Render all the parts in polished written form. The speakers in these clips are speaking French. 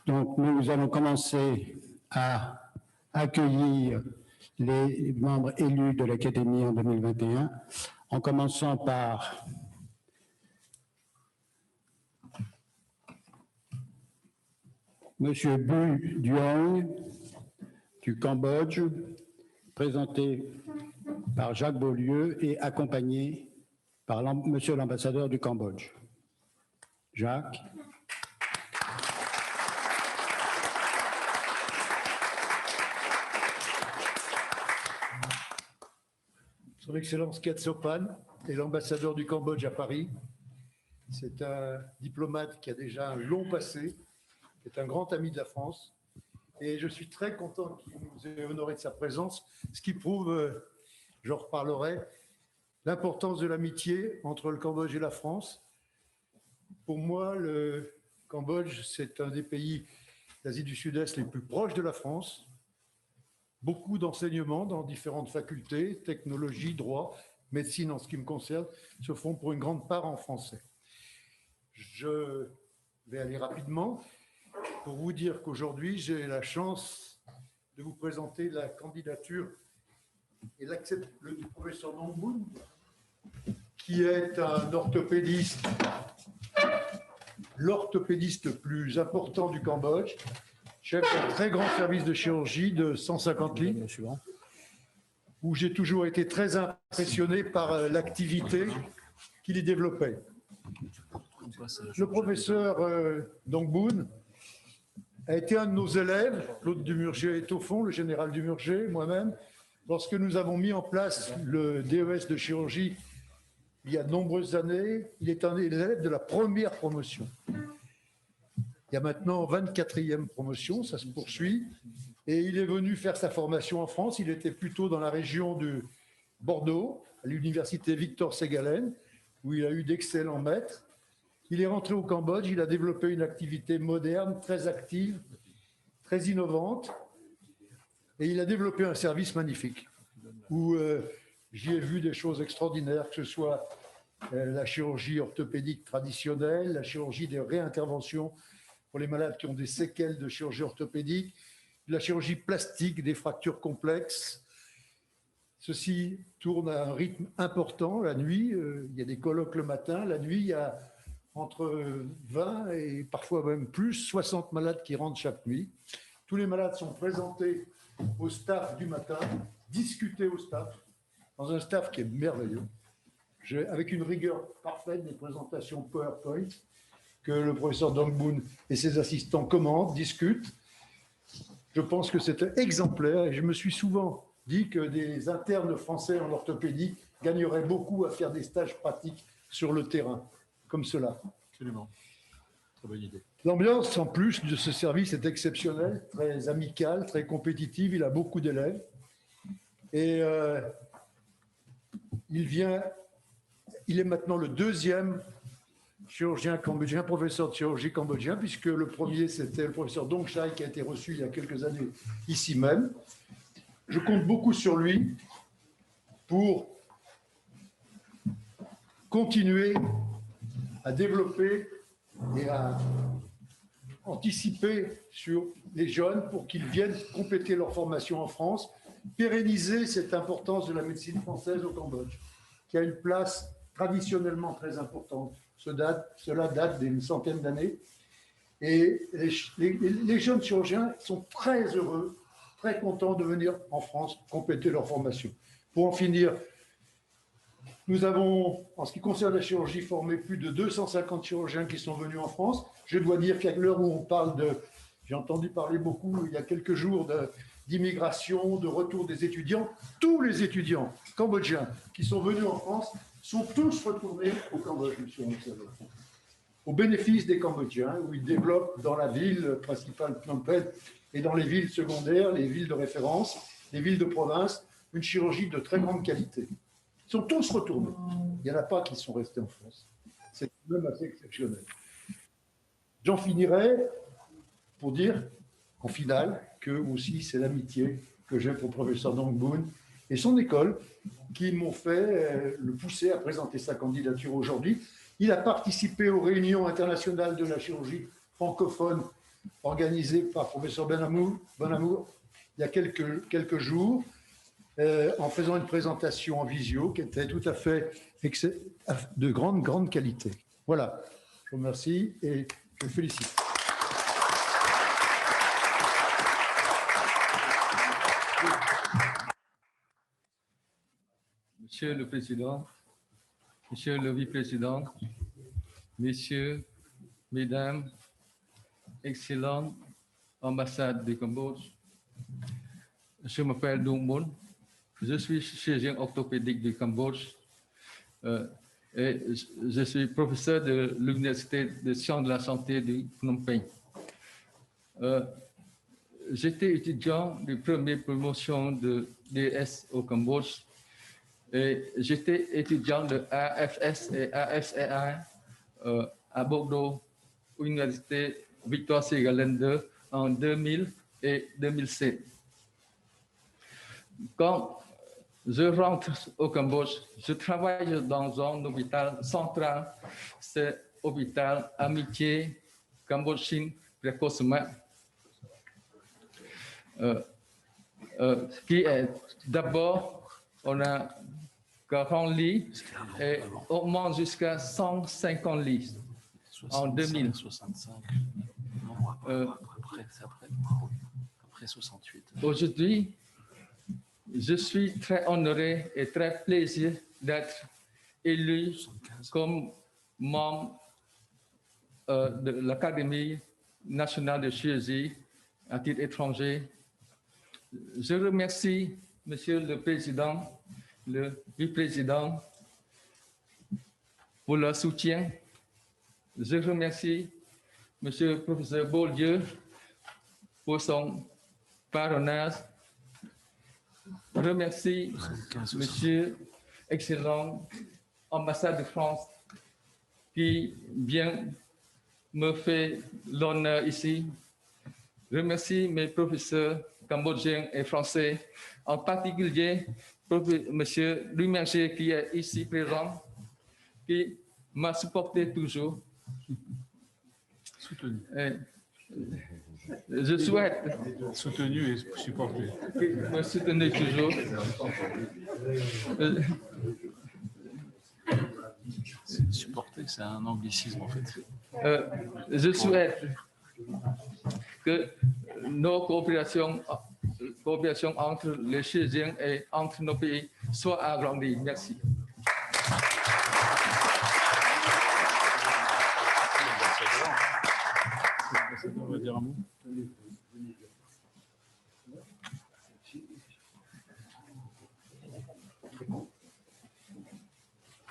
Donc, nous allons commencer à accueillir les membres élus de l'Académie en 2021, en commençant par Monsieur Bu Duong du Cambodge, présenté par Jacques Beaulieu et accompagné par Monsieur l'ambassadeur du Cambodge. Jacques. Son Excellence Khetsopan est l'ambassadeur du Cambodge à Paris. C'est un diplomate qui a déjà un long passé, qui est un grand ami de la France. Et je suis très content qu'il nous ait honoré de sa présence, ce qui prouve, j'en reparlerai, l'importance de l'amitié entre le Cambodge et la France. Pour moi, le Cambodge, c'est un des pays d'Asie du Sud-Est les plus proches de la France. Beaucoup d'enseignements dans différentes facultés, technologie, droit, médecine en ce qui me concerne, se font pour une grande part en français. Je vais aller rapidement pour vous dire qu'aujourd'hui, j'ai la chance de vous présenter la candidature et du professeur Nong Boon, qui est un orthopédiste, l'orthopédiste le plus important du Cambodge, chef d'un très grand service de chirurgie de 150 lits, où j'ai toujours été très impressionné par l'activité qu'il y développait. Le professeur Nong Boon a été un de nos élèves, Claude Dumurger est au fond, le général Dumurger, moi-même, lorsque nous avons mis en place le DES de chirurgie il y a de nombreuses années. Il est un élève de la première promotion. Il y a maintenant 24e promotion, ça se poursuit, et il est venu faire sa formation en France. Il était plutôt dans la région de Bordeaux, à l'université Victor Ségalen, où il a eu d'excellents maîtres. Il est rentré au Cambodge, il a développé une activité moderne, très active, très innovante, et il a développé un service magnifique, où j'y ai vu des choses extraordinaires, que ce soit la chirurgie orthopédique traditionnelle, la chirurgie des réinterventions pour les malades qui ont des séquelles de chirurgie orthopédique, la chirurgie plastique, des fractures complexes. Ceci tourne à un rythme important la nuit. Il y a des colloques le matin. La nuit, il y a entre 20 et parfois même plus, 60 malades qui rentrent chaque nuit. Tous les malades sont présentés au staff du matin, discutés au staff, dans un staff qui est merveilleux, avec une rigueur parfaite des présentations PowerPoint que le professeur Nong Boon et ses assistants commentent, discutent. Je pense que c'est exemplaire et je me suis souvent dit que des internes français en orthopédie gagneraient beaucoup à faire des stages pratiques sur le terrain, comme cela. Absolument. Très bonne idée. L'ambiance, en plus de ce service, est exceptionnelle, très amicale, très compétitive. Il a beaucoup d'élèves. Et il est maintenant le deuxième chirurgien cambodgien, professeur de chirurgie cambodgien, puisque le premier, c'était le professeur Dong Chai, qui a été reçu il y a quelques années ici même. Je compte beaucoup sur lui pour continuer à développer et à anticiper sur les jeunes pour qu'ils viennent compléter leur formation en France, pérenniser cette importance de la médecine française au Cambodge, qui a une place traditionnellement très importante. Cela date d'une centaine d'années. Et les jeunes chirurgiens sont très heureux, très contents de venir en France compléter leur formation. Pour en finir, nous avons, en ce qui concerne la chirurgie, formé plus de 250 chirurgiens qui sont venus en France. Je dois dire qu'à l'heure où on parle de... J'ai entendu parler beaucoup, il y a quelques jours, d'immigration, de retour des étudiants. Tous les étudiants cambodgiens qui sont venus en France sont tous retournés au Cambodge, monsieur l'ambassadeur, au bénéfice des Cambodgiens, où ils développent dans la ville principale Phnom Penh et dans les villes secondaires, les villes de référence, les villes de province, une chirurgie de très grande qualité. Ils sont tous retournés. Il n'y en a pas qui sont restés en France. C'est quand même assez exceptionnel. J'en finirai pour dire, en finale, que aussi c'est l'amitié que j'ai pour le professeur Nong Boon et son école qui m'ont fait le pousser à présenter sa candidature aujourd'hui. Il a participé aux réunions internationales de la chirurgie francophone organisé par professeur Bonamour il y a quelques jours, en faisant une présentation en visio qui était tout à fait de grande qualité. Voilà, je vous remercie et je vous félicite. Monsieur le Président, Monsieur le Vice-président, Messieurs, Mesdames, Excellente ambassade du Cambodge, je m'appelle Dung Mun, je suis chirurgien orthopédique du Cambodge et je suis professeur de l'Université des sciences de la santé de Phnom Penh. J'étais étudiant de première promotion de DS au Cambodge et j'étais étudiant de AFS et AFSA à Bordeaux, Université Victoire Ségolène en 2000 et 2007. Quand je rentre au Cambodge, je travaille dans un hôpital central, c'est l'hôpital Amitié Cambodge-Chine précocement, qui est d'abord, on a 40 lits et on augmente jusqu'à 150 lits en 2000. 65. Après 68. Aujourd'hui, je suis très honoré et très plaisir d'être élu comme membre de l'Académie nationale de chirurgie à titre étranger. Je remercie Monsieur le Président, le Vice-président pour leur soutien. Je remercie Monsieur le Professeur Beaulieu pour son parrainage. Je remercie Monsieur excellent ambassade de France qui vient me faire l'honneur ici. Je remercie mes professeurs cambodgiens et français, en particulier Monsieur Louis Merger qui est ici présent, qui m'a supporté toujours. Soutenu. Je souhaite Soutenu et supporté. me soutenir toujours. Supporter, c'est un anglicisme en fait. Je souhaite que nos coopérations entre les chirurgiens et entre nos pays soient agrandies. Merci. On va dire un mot.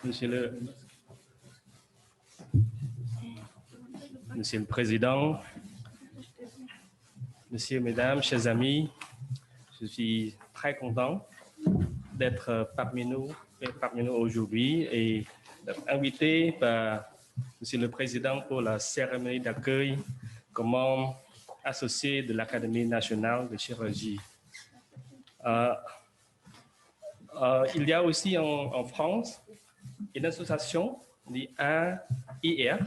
Monsieur le Président, Messieurs, Mesdames, chers amis, je suis très content d'être parmi nous aujourd'hui et d'être invité par Monsieur le Président pour la cérémonie d'accueil comme membre associé de l'Académie nationale de chirurgie. Il y a aussi en France une association, dit AIR,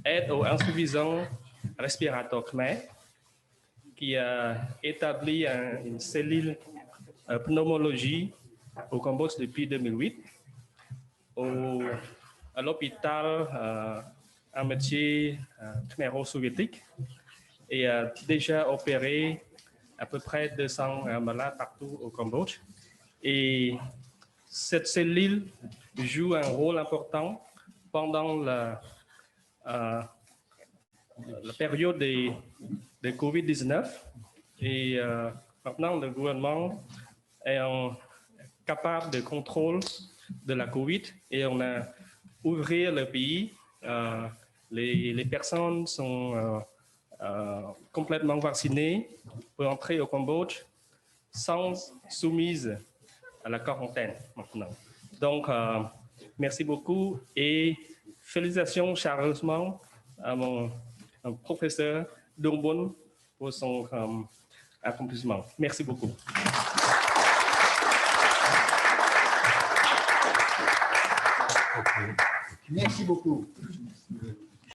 Aide aux insuffisants respirateurs khmer, qui a établi une cellule pneumologie au Cambodge depuis 2008, à l'hôpital Amitié khmero-soviétique, et a déjà opéré à peu près 200 malades partout au Cambodge. Et cette cellule joue un rôle important pendant la période de Covid-19 et maintenant le gouvernement est capable de contrôle de la Covid et on a ouvert le pays. Les personnes sont complètement vaccinées pour entrer au Cambodge sans soumise à la quarantaine maintenant. Donc, merci beaucoup et félicitations chaleureusement à mon professeur Dung Mun pour son accomplissement. Merci beaucoup. Merci beaucoup.